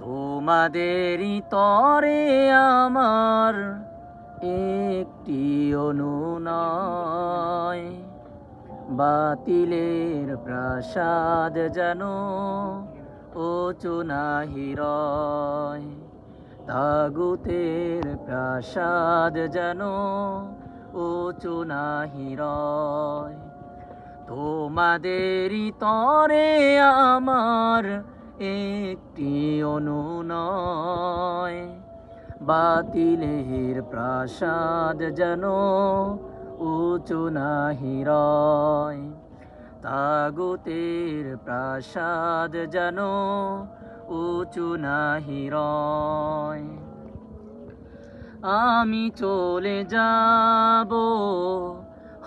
তোমাদেরই তরে আমার একটি অনুনয়, বাতিলের প্রাসাদ যেন উঁচু নাহি রয়, তাগুতের প্রাসাদ যেন উঁচু নাহি রয়। তোমাদেরই তরে আমার একটি অনুনয়, বাতিলের প্রাসাদ যেন উঁচু নাহি রয়, তাগুতের প্রাসাদ যেন উঁচু নাহি রয়। আমি চলে যাব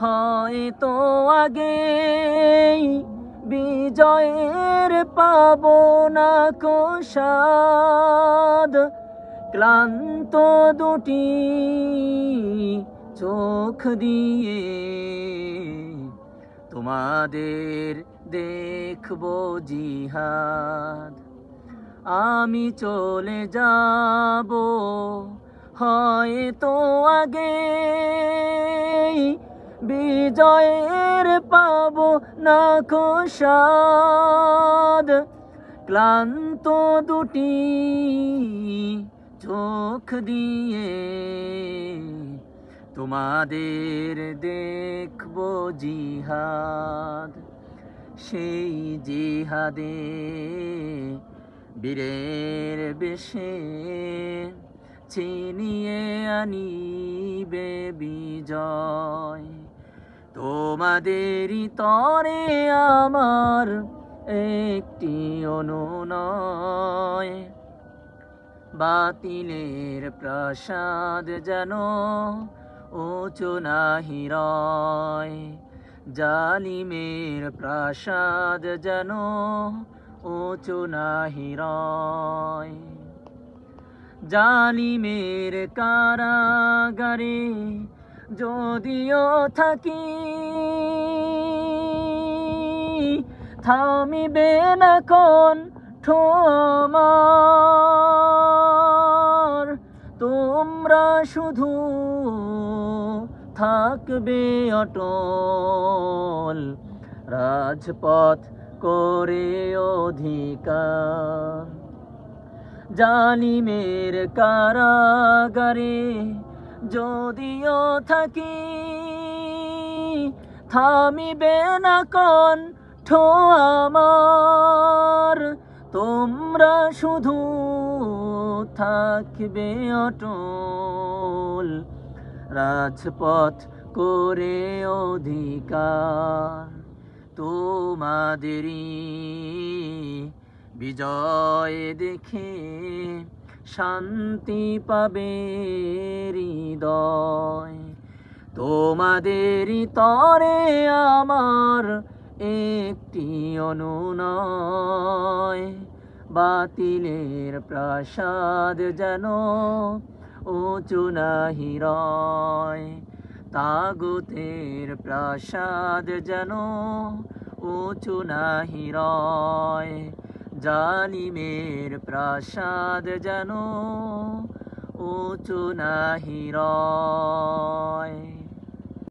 হয়তো আগেই, বিজয়ের পাবো না কো স্বাদ, ক্লান্ত দুটি চোখ দিয়ে তোমাদের দেখবো জিহাদ। আমি চলে যাব হয়তো আগেই, বিজয়ের পাবো না কো স্বাদ, ক্লান্ত দুটি চোখ দিয়ে তোমাদের দেখবো জিহাদ। সেই জিহাদে বীরের বেশে ছিনিয়ে আনিবে বিজয়। তোমাদেরই তরে আমার একটি অনুনয়, বাতিলের প্রাসাদ যেন উঁচু নাহি রয়, জালিমের প্রাসাদ যেন উঁচু নাহি রয়। জালিমের কারাগারে যদিও থাকি, থামিবে না কণ্ঠ আমার, তোমরা শুধু থাকবে অটল, রাজপথ করে অধিকার। জালিমের কারাগারে যদিও থাকি, থামিবে না কণ্ঠ আমার, তোমরা শুধু থাকবে অটল, রাজপথ করে অধিকার। তোমাদেরই বিজয় দেখে শান্তি পাবে হৃদয়। তোমাদেরই তরে আমার একটি অনুনয়, বাতিলের প্রাসাদ যেন উঁচু নাহি রয়, তাগুতের প্রাসাদ যেন উঁচু নাহি রয়, জালিমের প্রাসাদ যেন উঁচু নাহি রয়।